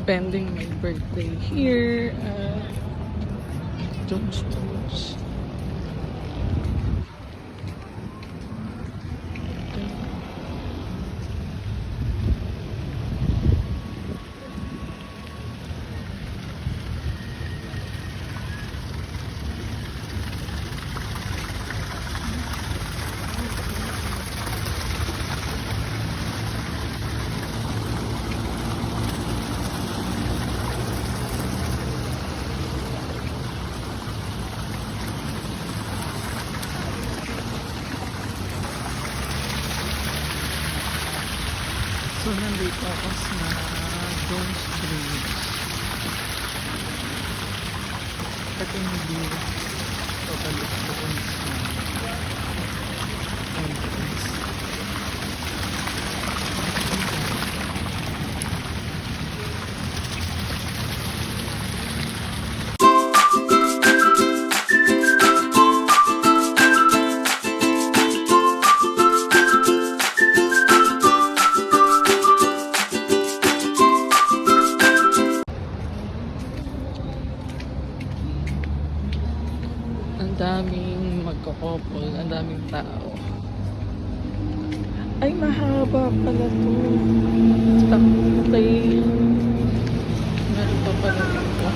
spending my birthday here at Jones Beach. So, nandito ako sa Jones Bridge. Ito yung view. Pabalik doon sa entrance. Ang daming magkakopol, ang daming tao. Ay, mahaba pala to. Takay. Meron pa pala dito.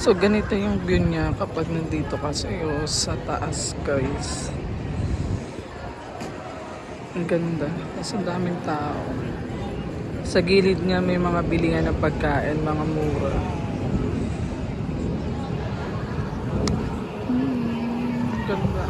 So, ganito yung view niya kapag nandito ka sa taas, guys. Ang ganda. Kasi ang daming tao. Sa gilid niya may mga bilihan ng pagkain, mga mura. Ganda.